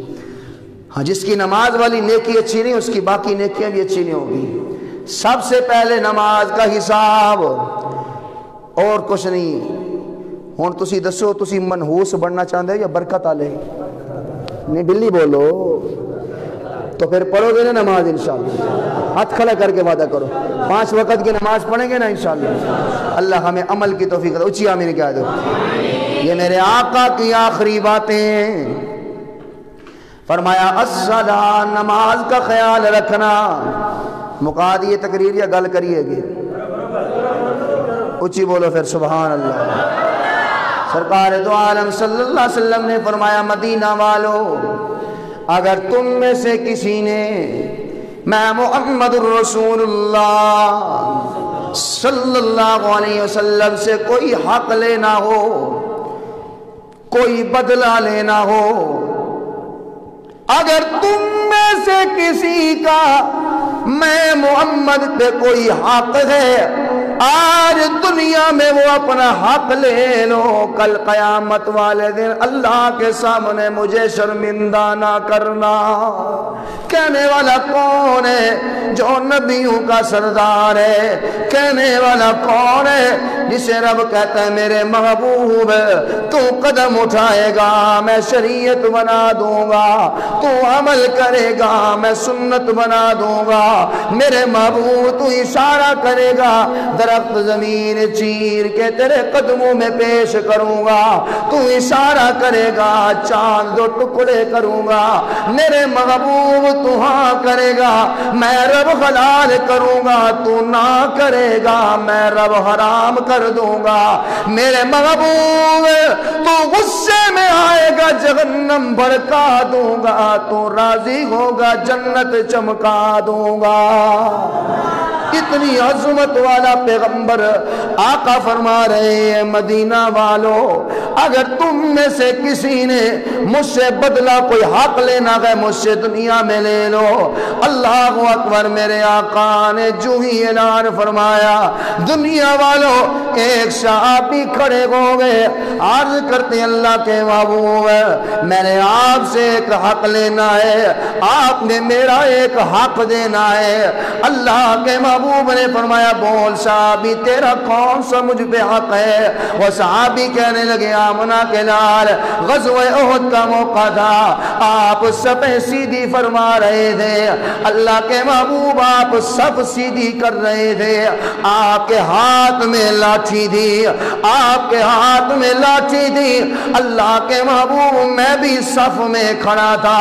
ہاں جس کی نماز والی نیکی اچھی نہیں اس کی باقی نیکیاں بھی اچھی نہیں ہوگی، سب سے پہلے نماز کا حساب اور کچھ نہیں۔ ہوں تسی دسو تسی منحوس بننا چاہتے یا برکت والے؟ نہیں بلی بولو تو پھر پڑھو گے نا نماز انشاءاللہ، ہاتھ کھڑا کر کے وعدہ کرو 5 وقت کی نماز پڑھیں گے نا انشاءاللہ، اللہ ہمیں عمل کی توفیق دے، اچھی آمین کہہ دو۔ یہ میرے آقا کی آخری باتیں، فرمایا الصلاۃ، نماز کا خیال رکھنا، مکا دیے تقریر یا گل کریے گے؟ اچھی بولو پھر سبحان اللہ۔ سرکار دو عالم صلی اللہ علیہ وسلم نے فرمایا مدینہ والو اگر تم میں سے کسی نے میں محمد الرسول اللہ صلی اللہ علیہ وسلم سے کوئی حق لینا ہو، کوئی بدلہ لینا ہو، اگر تم میں سے کسی کا میں محمد پہ کوئی حق ہے آج دنیا میں وہ اپنا حق لے لو، کل قیامت والے دن اللہ کے سامنے مجھے شرمندہ نہ کرنا۔ کہنے والا کون ہے؟ جو نبیوں کا سردار ہے۔ کہنے والا کون ہے؟ جسے رب کہتا ہے میرے محبوب تو قدم اٹھائے گا میں شریعت بنا دوں گا، تو عمل کرے گا میں سنت بنا دوں گا، میرے محبوب تو اشارہ کرے گا درخت زمین چیر کے تیرے قدموں میں پیش کروں گا، تو اشارہ کرے گا چاند دو ٹکڑے کروں گا، میرے محبوب تو ہاں کرے گا میں رب حلال کروں گا، تو نہ کرے گا میں رب حرام کر دوں گا، میرے محبوب تو غصے میں آئے گا جہنم بھڑکا دوں گا، تو راضی ہوگا جنت چمکا دوں گا۔ اتنی عظمت والا پیغمبر آقا فرما رہے ہیں مدینہ والو اگر تم میں سے کسی نے مجھ سے بدلہ کوئی حق لینا ہے مجھ سے دنیا میں لے لو۔ اللہ اکبر، میرے آقا نے جو ہی اعلان فرمایا دنیا والوں ایک صحابی کھڑے ہو گئے، عرض کرتے اللہ کے محبوب میں نے آپ سے ایک حق لینا ہے، آپ نے میرا ایک حق دینا ہے۔ اللہ کے محبوب نے فرمایا بول صحابی تیرا کون سا مجھ پہ حق ہے؟ وہ صحابی کہنے لگے آمنہ کے لال غزوہ احد کا موقع تھا، آپ صف سیدھی فرما رہے تھے، اللہ کے محبوب آپ صف سیدھی کر رہے تھے، آپ کے ہاتھ میں لاٹھی تھی، آپ کے ہاتھ میں لاٹھی تھی، اللہ کے محبوب میں بھی صف میں کھڑا تھا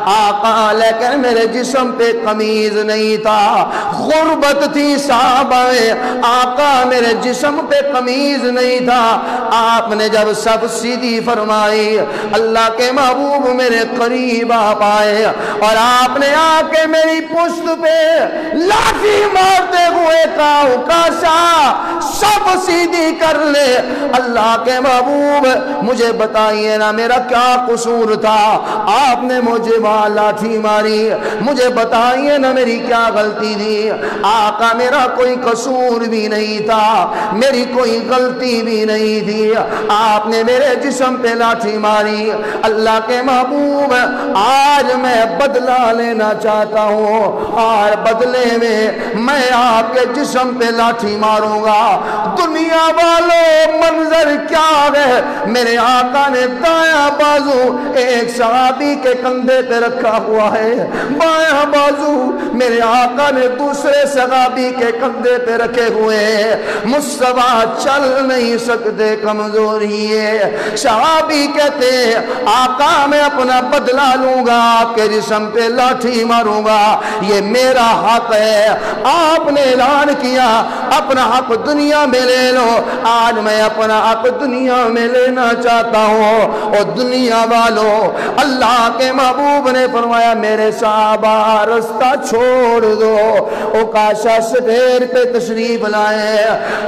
آقا، لیکن میرے جسم پہ قمیض نہیں تھا، غربت تھی صحابہ میں، آقا میرے جسم پہ قمیض نہیں تھا۔ آپ نے جب صف سیدھی فرمائی اللہ کے محبوب میرے قریب آپ آئے اور آپ نے آ کے میری پشت پہ لاٹھی مارتے ہوئے کہا اکاشا صف سیدھی کر لے۔ اللہ کے محبوب مجھے بتائیے نا میرا کیا قصور تھا، آپ نے مجھے وہاں لاٹھی ماری، مجھے بتائیے نا میری کیا غلطی تھی؟ آقا میرا کوئی قصور بھی نہیں تھا، میری کوئی غلطی بھی نہیں تھی، آپ نے میرے جسم پہ لاٹھی ماری۔ اللہ کے محبوب آج میں بدلہ لینا چاہتا ہوں اور بدلے میں آپ کے جسم پہ لاٹھی ماروں گا۔ دنیا والوں منظر کیا ہے، میرے آقا نے دایاں بازو ایک صحابی کے کندھے پہ رکھا ہوا ہے، بایاں بازو میرے آقا نے دوسرے صحابی کے کندھے پہ رکھے ہوئے ہیں، مصطفیٰ چل نہیں سکتے، کمزوری ہے۔ صحابی کہتے ہیں آقا میں اپنا بدلہ لوں گا، آپ کے جسم پہ لاٹھی ماروں گا، یہ میرا حق ہے۔ آپ نے اعلان کیا اپنا حق دنیا میں لے لو، آج میں اپنا حق دنیا میں لینا چاہتا ہوں۔ اور دنیا والوں اللہ کے محبوب نے فرمایا میرے صحابہ رستہ چھوڑ دو، اوکاشا سے ڈھیر پہ تشریف لائے،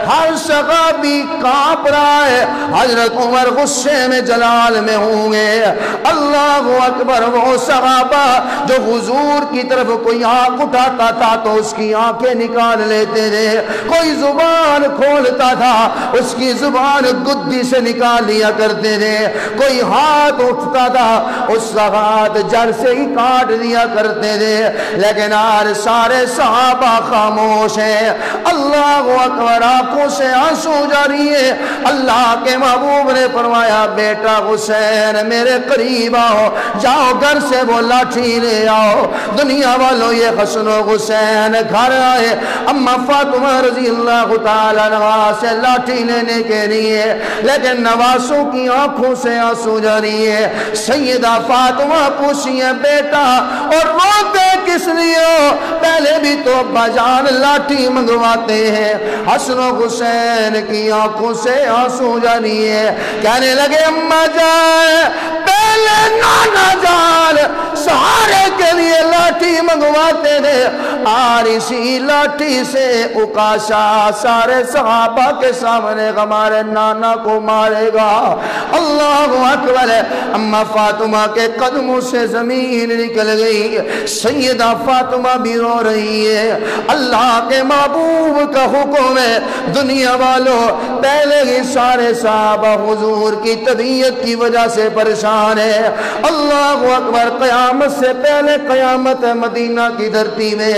ہر صحابی کانپ رہا ہے، حضرت عمر غصے میں جلال میں ہوں گے۔ اللہ اکبر، وہ صحابہ جو حضور کی طرف کوئی آنکھ اٹھاتا تھا تو اس کی آنکھیں نکال لیتے تھے، کوئی زبان کھولتا تھا اس کی زبان گدی سے نکال لیا کرتے تھے، کوئی ہاتھ اٹھتا تھا اس کا ہاتھ جڑ سے ہی کاٹ دیا کرتے تھے، لیکن آج سارے صحابہ خاموش ہیں۔ اللہ اکبر، آنکھوں سے آنسو جاری ہے۔ اللہ کے محبوب نے فرمایا بیٹا حسین میرے قریب آؤ، جاؤ گھر سے وہ لاٹھی لے آؤ۔ دنیا والوں یہ حسن و حسین گھر آئے، اما فاطمہ رضی اللہ تعالیٰ عنہا سے لاٹھی لینے کے لیے، لیکن نواسوں کی آنکھوں سے آنسو جاری ہے۔ سیدہ فاطمہ پوچھی ہے بیٹا اور روتے کس لیے ہو؟ پہلے بھی تو ابا جان لاٹھی منگواتے ہیں۔ حسن و حسین کی آنکھوں سے آنسو جاری ہے، کہنے لگے اماں جان پہلے نانا جان سہارے کے لیے لاٹھی منگواتے تھے، اور اسی لاٹھی سے اکاشا سارے صحابہ کے سامنے ہمارے نانا کو مارے گا۔ اللہ اکبر، اما فاطمہ کے قدموں سے زمین نکل گئی، سیدہ فاطمہ بھی رو رہی ہے۔ اللہ کے محبوب کا حکم ہے دنیا والوں پہلے ہی سارے صحابہ حضور کی طبیعت کی وجہ سے پریشان ہے۔ اللہ اکبر، قیامت سے پہلے قیامت مدینہ کی دھرتی میں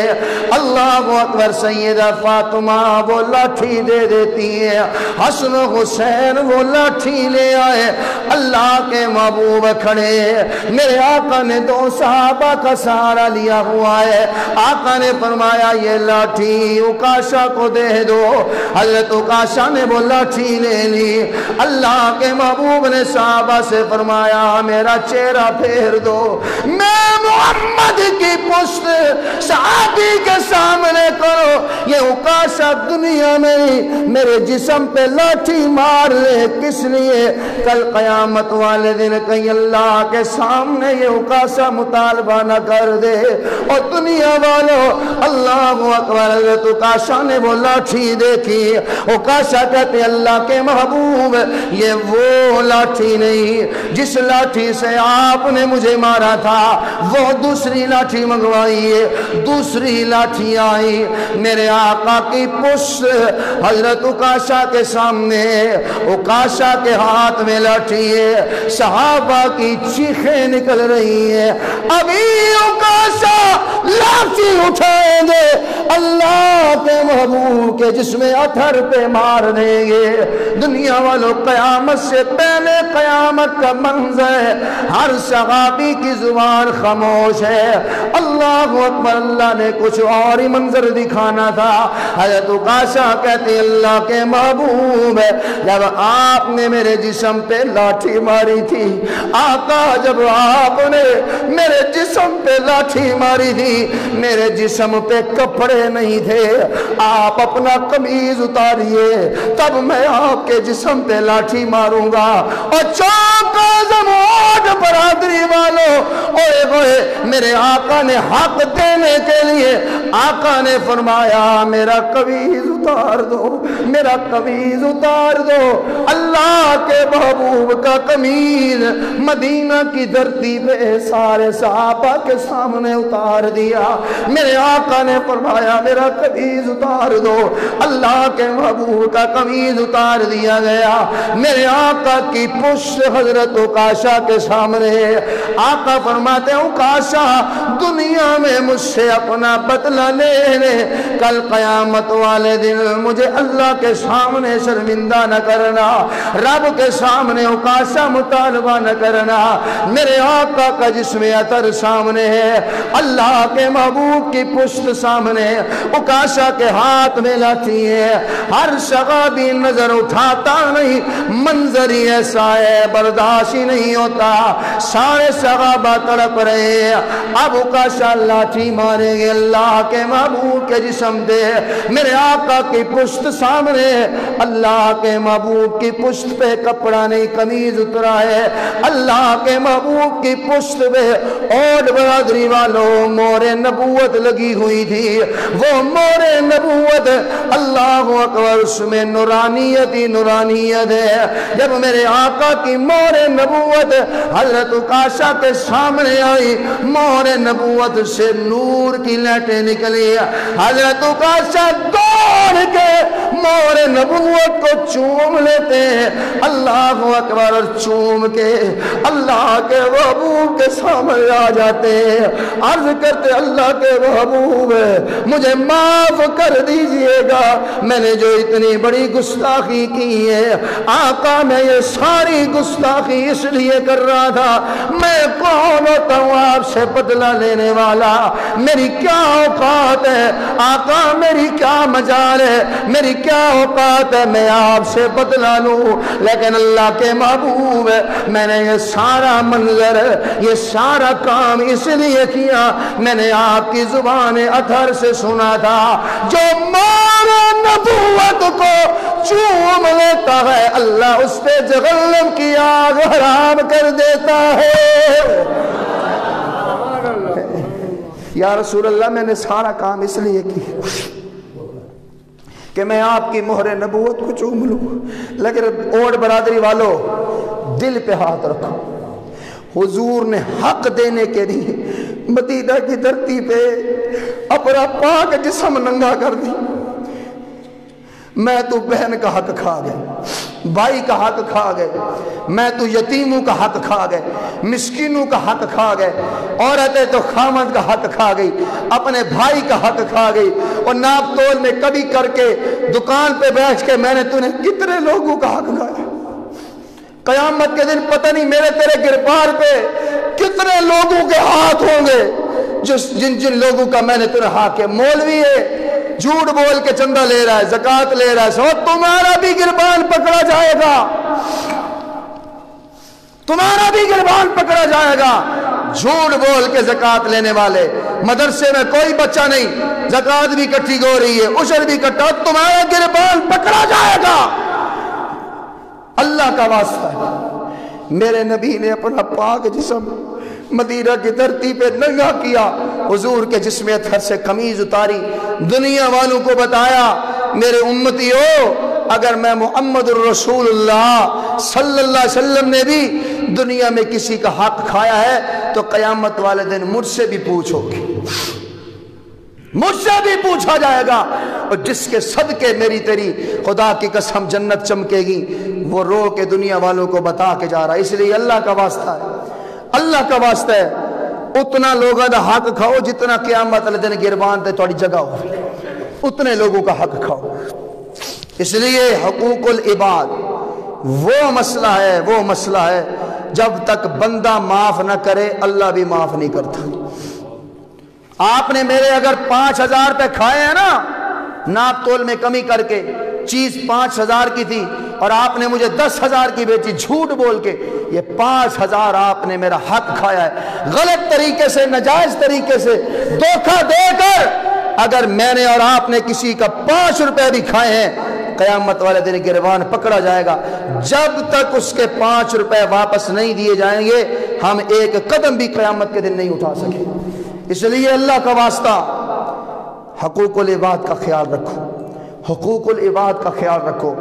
اللہ اکبر سیدہ فاطمہ وہ لاٹھی دے دیتی ہے، حسن و حسین وہ لاٹھی لے آئے۔ اللہ کے محبوب کھڑے، میرے آقا نے دو صحابہ کا سہارا لیا ہوا ہے، آقا نے فرمایا یہ لاٹھی اکاشا کو دے دو۔ حضرت اکاشا نے وہ لاٹھی لے لی۔ اللہ کے محبوب نے صحابہ سے فرمایا میرا چہرہ پھیر دو، میں محمد کی پشت صحابی کے سامنے کرو۔ یہ اوکاشا دنیا میں میرے جسم پہ لاٹھی مار لے، کس لیے؟ کل قیامت والے دن کہیں اللہ کے سامنے یہ اوکاشا مطالبہ نہ کر دے۔ اور دنیا والوں اللہ اکبر، حضرت اوکاشا نے وہ لاٹھی دیکھی، اوکاشا کہتے اللہ کے محبوب یہ وہ لاٹھی نہیں جس لاٹھی سے آپ نے مجھے مارا تھا، وہ دوسری لاٹھی منگوائیے۔ دوسری لاٹھی آئی، میرے آقا کی پشت حضرت اوکاشا کے سامنے، اوکاشا کے ہاتھ میں لاٹھی ہے، صحابہ کی چیخیں نکل رہی ہیں۔ ابھی اوکاشا لاٹھی اٹھائیں گے، اللہ کے محبوب کے جسم اتھر پہ مار دیں گے۔ دنیا والوں قیامت سے پہلے قیامت کا منظر ہے، ہر صحابی کی زبان خاموش ہے۔ اللہ اکبر، اللہ نے کچھ اور ہی منظر دکھانا تھا۔ حضرت اوکاشا کہتے اللہ کے محبوب ہے، جب آپ نے میرے جسم پہ لاٹھی ماری تھی، آقا جب آپ نے میرے جسم پہ لاٹھی ماری تھی، میرے جسم پہ کپڑے نہیں تھے، آپ اپنا قمیض اتاریے تب میں آپ کے جسم پہ لاٹھی ماروں گا۔ اور چوک اعظم اوٹ برادری والوں، اوئے ہوئے میرے آقا نے حق دینے کے لیے آقا نے فرمایا میرا قمیض اتار دو، میرا قمیض اتار دو۔ اللہ کے محبوب کا قمیض مدینہ کی دھرتی پہ سارے صحابہ کے سامنے اتار دیا۔ میرے آقا نے فرمایا میرا قمیض اتار دو، اللہ کے محبوب کا قمیض اتار دیا گیا۔ میرے آقا کی پشت حضرت اوکاشا کے سامنے، آقا فرماتے ہیں اوکاشا دنیا میں مجھ سے اپنا بدلہ لینے، کل قیامت والے دن مجھے اللہ کے سامنے شرمندہ نہ کرنا، رب کے سامنے اوکاشا مطالبہ نہ کرنا۔ میرے آقا کا جسم عطر سامنے ہے، اللہ کے محبوب کی پشت سامنے، اوکاشا کے ہاتھ میں لاٹھی ہے، ہر صحابی نظر اٹھاتا نہیں، منظر ہی ایسا ہے برداشت ہی نہیں ہوتا، سارے صحابہ تڑپ رہے ہیں۔ اب اوکاشا لاٹھی ماریں گے، اللہ کے محبوب کے جسم دے، میرے آقا کی پشت سامنے، اللہ کے محبوب کی پشت پہ کپڑا نہیں قمیض اترا ہے، اللہ کے محبوب کی پشت پہ اور برادری والوں مور نبوت لگی ہوئی تھی، وہ مور نبوت اللہ اکبر، اس میں نورانیت ہی نورانیت ہے۔ جب میرے آقا کی مور نبوت حضرت اوکاشا کے سامنے آئی، مور نبوت سے نور کی لہٹیں نکلی، حضرت اوکاشا دوڑ کے مور نبوت کو چوم لیتے ہیں، اللہ اکبر، اور چوم کے اللہ کے محبوب کے سامنے آ جاتے ہیں، عرض کرتے اللہ کے محبوب مجھے معاف کر دیجئے گا، میں نے جو اتنی بڑی گستاخی کی ہے، آقا میں یہ ساری گستاخی اس لیے کر رہا تھا، میں کون ہوتا ہوں آپ سے بدلہ لینے والا، میری کیا اوقات ہے آقا، میری کیا مجال ہے، میری کیا اوقات ہے میں آپ سے بدلہ لوں، لیکن اللہ کے محبوب میں نے یہ سارا منظر، یہ سارا کام اس لیے کیا، میں نے آپ کی زبان اتھر سے سنا تھا، جو مور نبوت کو چوم لیتا ہے اللہ اس پہ جہنم کی آگ حرام کر دیتا ہے۔ یا رسول اللہ میں نے سارا کام اس لیے کیا کہ میں آپ کی مہر نبوت کو چوم لوں، لیکن اوڑ برادری والوں دل پہ ہاتھ رکھو، حضور نے حق دینے کے لیے مدینہ کی دھرتی پہ اپنا پاک جسم ننگا کر دی۔ میں تو بہن کا حق کھا گئے، بھائی کا حق کھا گئے، میں تو یتیموں کا حق کھا گئے، مسکینوں کا حق کھا گئے، عورتیں تو خامد کا حق کھا گئی، اپنے بھائی کا حق کھا گئی، اور ناپ تول میں کبھی کر کے دکان پہ بیٹھ کے میں نے تو نے کتنے لوگوں کا حق کھایا۔ قیامت کے دن پتہ نہیں میرے تیرے گربار پہ کتنے لوگوں کے ہاتھ ہوں گے، جن لوگوں کا میں نے تیرے حق ہے۔ مولوی ہے جھوٹ بول کے چندہ لے رہا ہے، زکوٰۃ لے رہا ہے، سو تمہارا بھی گربان پکڑا جائے گا، تمہارا بھی گربان پکڑا جائے گا۔ جھوٹ بول کے زکات لینے والے، مدرسے میں کوئی بچہ نہیں، زکات بھی کٹھی ہو رہی ہے، عشر بھی کٹا، تمہارا گربان پکڑا جائے گا۔ اللہ کا واسطہ ہے، میرے نبی نے اپنا پاک جسم مدینہ کی دھرتی پہ ننگا کیا، حضور کے جسم اطہر سے قمیض اتاری، دنیا والوں کو بتایا میرے امتیو، اگر میں محمد الرسول اللہ صلی اللہ علیہ وسلم نے بھی دنیا میں کسی کا حق کھایا ہے تو قیامت والے دن مجھ سے بھی پوچھو گے، مجھ سے بھی پوچھا جائے گا، اور جس کے صدقے میری تیری خدا کی قسم جنت چمکے گی، وہ رو کے دنیا والوں کو بتا کے جا رہا ہے۔ اس لیے اللہ کا واسطہ ہے، اللہ کا واسطہ ہے، اتنا لوگوں کا حق کھاؤ جتنا قیامت والے دن گربان تے تھوڑی جگہ ہو، اتنے لوگوں کا حق کھاؤ۔ اس لیے حقوق العباد وہ مسئلہ ہے جب تک بندہ معاف نہ کرے اللہ بھی معاف نہیں کرتا۔ آپ نے میرے اگر 5,000 روپے کھائے ہیں نا، ناپ تول میں کمی کر کے، چیز 5,000 کی تھی اور آپ نے مجھے 10,000 کی بیچی جھوٹ بول کے، یہ 5,000 آپ نے میرا حق کھایا ہے، غلط طریقے سے، ناجائز طریقے سے، دھوکہ دے کر۔ اگر میں نے اور آپ نے کسی کا 5 روپے بھی کھائے ہیں، قیامت والے دن گربان پکڑا جائے گا، جب تک اس کے 5 روپے واپس نہیں دیے جائیں گے ہم ایک قدم بھی قیامت کے دن نہیں اٹھا سکے۔ اس لیے اللہ کا واسطہ حقوق العباد کا خیال رکھو، حقوق العباد کا خیال رکھو،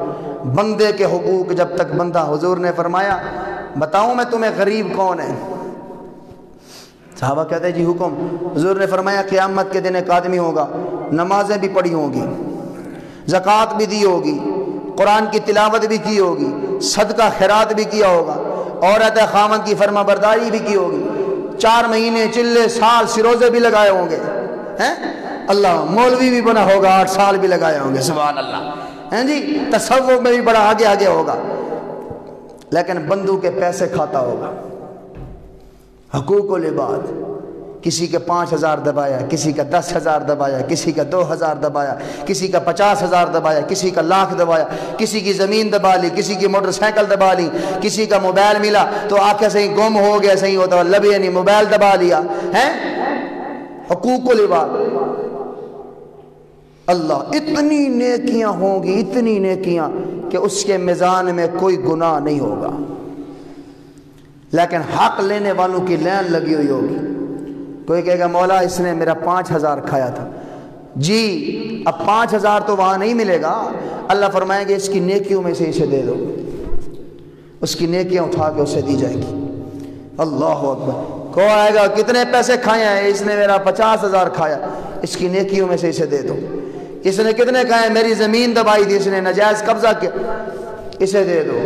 بندے کے حقوق جب تک بندہ، حضور نے فرمایا بتاؤں میں تمہیں غریب کون ہے؟ صحابہ کہتے ہیں جی حکم۔ حضور نے فرمایا قیامت کے دن ایک آدمی ہوگا، نمازیں بھی پڑھی ہوں گی، زکوٰۃ بھی دی ہوگی، قرآن کی تلاوت بھی کی ہوگی، صدقہ خیرات بھی کیا ہوگا، عورت خامن کی فرما برداری بھی کی ہوگی، 4 مہینے چلے سال سروزے بھی لگائے ہوں گے، اللہ مولوی بھی بنا ہوگا، 8 سال بھی لگائے ہوں گے، سبحان اللہ، ہیں جی تصوف میں بھی بڑا آگے ہوگا، لیکن بندوں کے پیسے کھاتا ہوگا۔ حقوق العباد، کسی کے 5,000 دبایا، کسی کا 10,000 دبایا، کسی کا 2,000 دبایا، کسی کا 50,000 دبایا، کسی کا 1,00,000 دبایا، کسی کی زمین دبا لی، کسی کی موٹر سائیکل دبا لی، کسی کا موبائل ملا تو آنکھیں صحیح گم ہو گیا، صحیح ہوتا لبے نہیں موبائل دبا لیا ہے۔ حقوق العباد، اللہ اتنی نیکیاں ہوں گی، اتنی نیکیاں کہ اس کے میزان میں کوئی گناہ نہیں ہوگا، لیکن حق لینے والوں کی لائن لگی ہوئی ہوگی۔ کوئی کہے گا مولا اس نے میرا 5,000 کھایا تھا، جی اب 5,000 تو وہاں نہیں ملے گا، اللہ فرمائیں گے اس کی نیکیوں میں سے اسے دے دو، اس کی نیکیاں اٹھا کے اسے دی جائے گی۔ اللہ اکبر۔ کوئی آئے گا کتنے پیسے کھائے ہیں؟ اس نے میرا 50,000 کھایا، اس کی نیکیوں میں سے اسے دے دو۔ اس نے کتنے کھائے؟ میری زمین دبائی تھی، اس نے ناجائز قبضہ کیا، اسے دے دو۔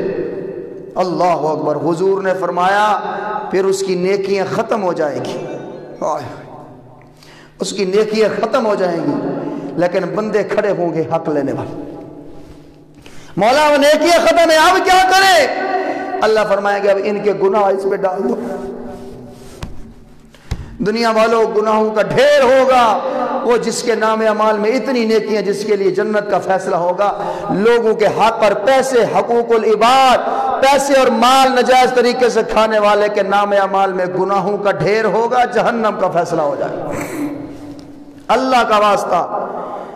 اللہ اکبر۔ حضور نے فرمایا پھر اس کی نیکیاں ختم ہو جائے گی، اس کی نیکیاں ختم ہو جائیں گی، لیکن بندے کھڑے ہوں گے حق لینے والے، مولا وہ نیکیاں ختم ہے اب کیا کرے؟ اللہ فرمائے گا اب ان کے گناہ اس پہ ڈال دو۔ دنیا والوں گناہوں کا ڈھیر ہوگا، وہ جس کے نام اعمال میں اتنی نیکیاں، جس کے لیے جنت کا فیصلہ ہوگا، لوگوں کے حق اور پیسے، حقوق العباد، پیسے اور مال ناجائز طریقے سے کھانے والے کے نام اعمال میں گناہوں کا ڈھیر ہوگا، جہنم کا فیصلہ ہو جائے۔ اللہ کا واسطہ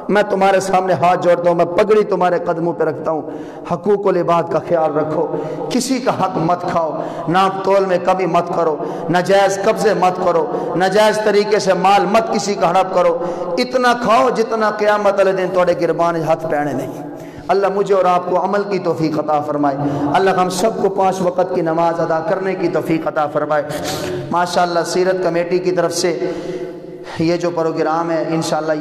میں تمہارے سامنے ہاتھ جوڑتا ہوں، میں پگڑی تمہارے قدموں پہ رکھتا ہوں، حقوق العباد کا خیال رکھو، کسی کا حق مت کھاؤ، ناپ تول میں کمی مت کرو، ناجائز قبضے مت کرو، ناجائز طریقے سے مال مت کسی کا ہڑپ کرو، اتنا کھاؤ جتنا قیامت والے دن تھوڑے گربان ہاتھ پینے نہیں۔ اللہ مجھے اور آپ کو عمل کی توفیق عطا فرمائے، اللہ ہم سب کو 5 وقت کی نماز ادا کرنے کی توفیق عطا فرمائے۔ ماشاءاللہ سیرت کمیٹی کی طرف سے یہ جو پروگرام ہے انشاءاللہ